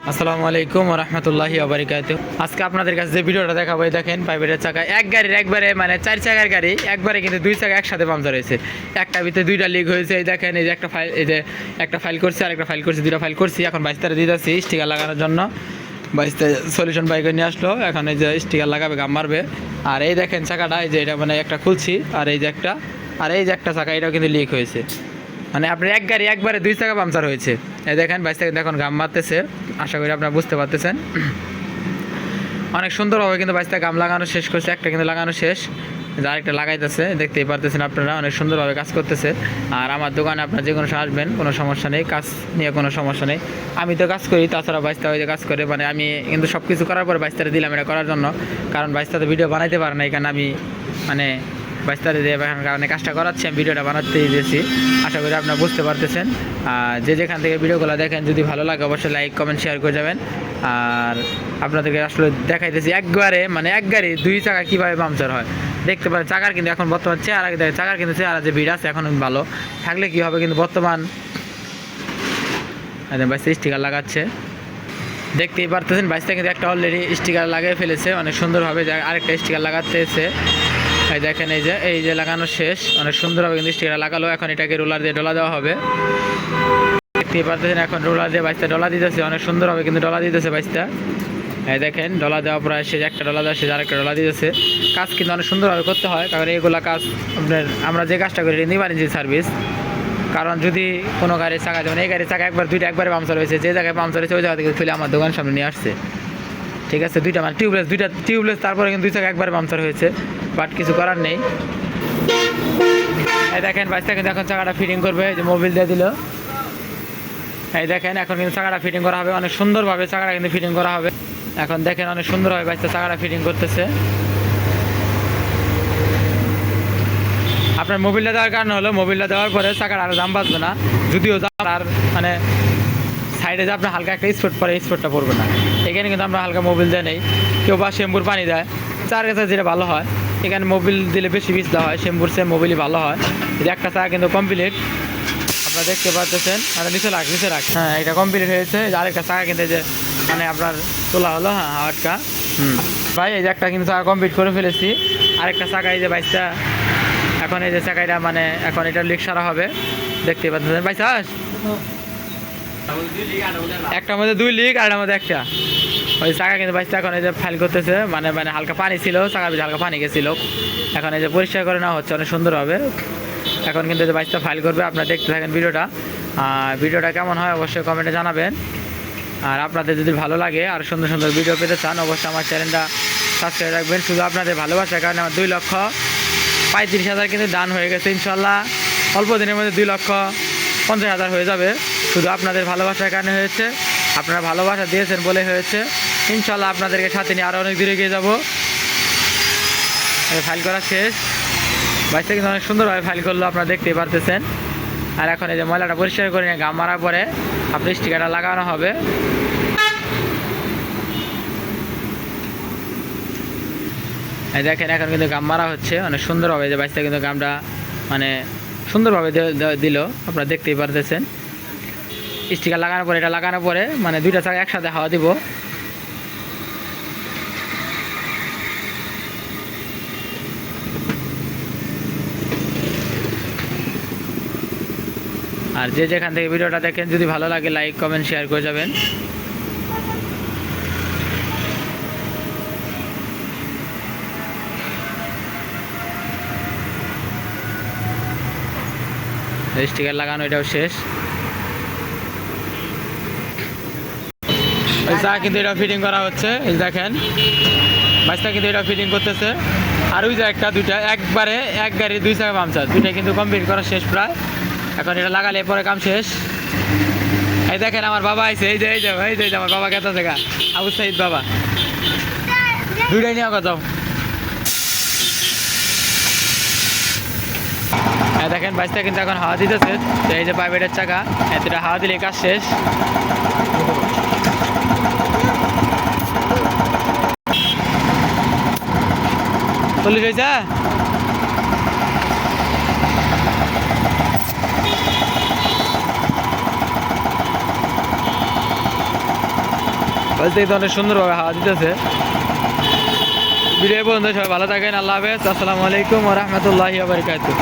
আসসালামু আলাইকুম ওয়া রাহমাতুল্লাহি ওয়া বারাকাতুহু। আজকে আপনাদের কাছে যে ভিডিওটা দেখাবো, এই দেখেন প্রাইভেটের চাকা এক গাড়ির একবারে মানে 4 চাকার গাড়ি একবারে কিন্তু 2 চাকা একসাথে পাংচার হয়েছে। একটা ভিতরে 2টা লিক হয়েছে। এই দেখেন, এই যে একটা ফাইল, এই যে একটা ফাইল করছি আর একটা ফাইল করছি, 2টা ফাইল করছি। এখন 22 তারিখ দিতেছি স্টিকার লাগানোর জন্য। 22 সলিউশন বাইকে নিয়ে আসলো। এখন এই যে স্টিকার লাগাবে, গাম মারবে। আর এই দেখেন চাকাটা, এই যে এটা মানে একটা খুলছি, আর এই যে একটা চাকা এটাও কিন্তু লিক হয়েছে। মানে আপনার এক গাড়ি একবারে 2 চাকা পাংচার হয়েছে। এই দেখেন 22 তারিখ এখন গাম মারতেছে। আশা করি আপনারা বুঝতে পারতেছেন। অনেক সুন্দরভাবে কিন্তু 22 তারিখ গাম লাগানো শেষ করছে। একটা কিন্তু লাগানো শেষ, আরেকটা লাগাইতেছে, দেখতেই পারতেছেন আপনারা। অনেক সুন্দরভাবে কাজ করতেছে। আর আমার দোকানে আপনারা যে কোনো সময় আসবেন, কোনো সমস্যা নেই, কাজ নিয়ে কোনো সমস্যা নেই। আমি তো কাজ করি, তাছাড়া 22 তারিখ কাজ করে, মানে আমি কিন্তু সব কিছু করার পরে 22 তারিখ দিলাম এটা করার জন্য। কারণ 22 তারিখ ভিডিও বানাইতে পারে না, এখানে আমি মানে 22 তারিখ দিয়ে এখন কারণে কাজটা করাচ্ছি, আমি ভিডিওটা বানাতে দিয়েছি। আশা করি আপনারা বুঝতে পারতেছেন। আর যে যেখান থেকে ভিডিওগুলো দেখেন, যদি ভালো লাগে অবশ্যই লাইক কমেন্ট শেয়ার করে যাবেন। আর আপনাদেরকে আসলে দেখাইতেছি একবারে মানে এক গাড়ি 2 চাকা কীভাবে পাংচার হয় দেখতে পারেন। চাকার কিন্তু এখন বর্তমান চেহারা, চাকার কিন্তু চেহারা যে ভিড় আছে এখন ভালো থাকলে কী হবে, কিন্তু বর্তমান স্টিকার লাগাচ্ছে, দেখতেই পারতেছেন। 22 কিন্তু একটা অলরেডি স্টিকার লাগিয়ে ফেলেছে অনেক সুন্দরভাবে। আরেকটা স্টিকার লাগাতেছে, এই দেখেন এই যে লাগানো শেষ, অনেক সুন্দরভাবে কিন্তু স্টিকার লাগালো। এখন এটাকে রোলার দিয়ে ডলা দেওয়া হবে, দেখতেই পারতেছেন। এখন রোলার দিয়ে 22 ডলা দিতেছে, অনেক সুন্দরভাবে কিন্তু ডলা দিতেছে 22। এই দেখেন ডলা দেওয়া প্রায় শেষ, একটা ডলা দেওয়া শেষ, আরেকটা ডলা দিতেছে। কাজ কিন্তু অনেক সুন্দরভাবে করতে হয়, কারণ এইগুলা কাজ আপনার আমরা যে কাজটা করি ইমার্জেন্সি সার্ভিস। কারণ যদি কোনো গাড়ির চাকা, যেমন এই গাড়ির চাকা দুইটা একবারে পাংচার হয়েছে, যে জায়গায় পাংচার হয়েছে ওই জায়গা থেকে তুলে আমার দোকানের সামনে নিয়ে আসছে। ঠিক আছে, দুইটা মানে টিউবলেস, তারপরে কিন্তু 2 চাকা একবারে পাংচার হয়েছে, বাট কিছু করার নেই। এই দেখেন 22 কিন্তু এখন চাকাটা ফিটিং করবে, যে মোবিল দিয়ে দিল। এই দেখেন এখন কিন্তু চাকাটা ফিটিং করা হবে, অনেক সুন্দরভাবে চাকাটা কিন্তু ফিটিং করা হবে। এখন দেখেন অনেক সুন্দরভাবে 22 চাকাটা ফিটিং করতেছে। আপনার মোবিলটা দেওয়ার কারণ হলো, মোবিলটা দেওয়ার পরে চাকার আর দাম বাঁচবে না, যদিও আর মানে সাইডে যে আপনার হালকা একটা স্পট পরে, স্পটটা পড়বে না। এখানে কিন্তু আমরা হালকা মোবিল দেয় নেই, কেউ বা শ্যাম্পুর পানি দেয়, চার কাছে যেটা ভালো হয়। এখানে মোবিল দিলে বেশি বীজ দেওয়া হয়, শ্যাম্পুর সে মোবিলই ভালো হয়। যে একটা চাকা কিন্তু কমপ্লিট, আপনারা দেখতে পাচ্ছেন। আর নিচে রাখ, হ্যাঁ এটা কমপ্লিট হয়েছে। আরেকটা চাকা কিন্তু যে মানে আপনার তোলা হলো, হ্যাঁ আরেকটা ভাই এই যে একটা কিন্তু চাকা কমপ্লিট করে ফেলেছি। আরেকটা চাকা এই যে 22টা, এখন এই যে চাকাটা মানে এখন এটা লিক সারা হবে, দেখতে পাচ্ছেন। 22 একটার মধ্যে 2 লিক, আরেকটার মধ্যে একটা। ওই চাকা কিন্তু 22 এখন এই যে ফাইল করতেছে, মানে হালকা পানি ছিল, চাকার ভিতরে হালকা পানি গেছিল, এখন এই যে পরিষ্কার করে নেওয়া হচ্ছে অনেক সুন্দরভাবে। এখন কিন্তু 22টা ফাইল করবে, আপনারা দেখতে থাকেন ভিডিওটা। ভিডিওটা কেমন হয় অবশ্যই কমেন্টে জানাবেন। আর আপনাদের যদি ভালো লাগে আর সুন্দর সুন্দর ভিডিও পেতে চান, অবশ্যই আমার চ্যানেলটা সাবস্ক্রাইব রাখবেন। শুধু আপনাদের ভালোবাসার কারণে আমার 2,35,000 কিন্তু দান হয়ে গেছে। ইনশাল্লাহ অল্প দিনের মধ্যে 2,50,000 হয়ে যাবে। শুধু আপনাদের ভালোবাসার কারণে হয়েছে, আপনারা ভালোবাসা দিয়েছেন বলে হয়েছে। ইনশাল্লাহ আপনাদেরকে সাথে নিয়ে আরও অনেক দূরে এগিয়ে যাবো। ফাইল করা শেষ, 22 কিন্তু অনেক সুন্দরভাবে ফাইল করলো, আপনারা দেখতেই পারতেছেন। আর এখন এই যে ময়লাটা পরিষ্কার করে নিয়ে গাম মারার পরে আপনি স্টিকারটা লাগানো হবে। এই দেখেন এখন কিন্তু গাম মারা হচ্ছে অনেক সুন্দরভাবে। যে 22 কিন্তু গামটা মানে সুন্দরভাবে দিল, আপনারা দেখতেই পারতেছেন। স্টিকার লাগানোর পরে, এটা লাগানোর পরে মানে 2টা চাকা একসাথে হাওয়া দিব। আর যে যেখান থেকে ভিডিওটা দেখেন, যদি ভালো লাগে লাইক কমেন্ট শেয়ার করে যাবেন। স্টিকার লাগানো এটাও শেষ। চা কিন্তু এটা ফিটিং করা হচ্ছে, এই দেখেন 22 কিন্তু এটা ফিটিং করতেছে। আর ওই যে একটা 2টা একবারে এক গাড়ি 2 চাকা পাংচার, 2টা কিন্তু কমপ্লিট করা শেষ প্রায়। এখন এটা লাগালে পরে কাম শেষ। এই দেখেন আমার বাবা আইছে, এই যে আমার বাবা কেতা জায়গা, আবু সাইদ বাবা, 2টাই নিয়ে কথা। দেখেন 22 কিন্তু এখন হাওয়া দিতেছে, এই যে প্রাইভেটের চাকা, এতটা হাওয়া দিলে কাজ শেষ। চল্লিশ হয়েছে। বলতে তো অনেক সুন্দরভাবে হাওয়া দিতেছে। ভিডিও পর্যন্ত সবাই ভালো থাকেন, আল্লাহ হাফেজ, আসসালামু আলাইকুম ওয়া রাহমাতুল্লাহি ওয়া বারাকাতুহু।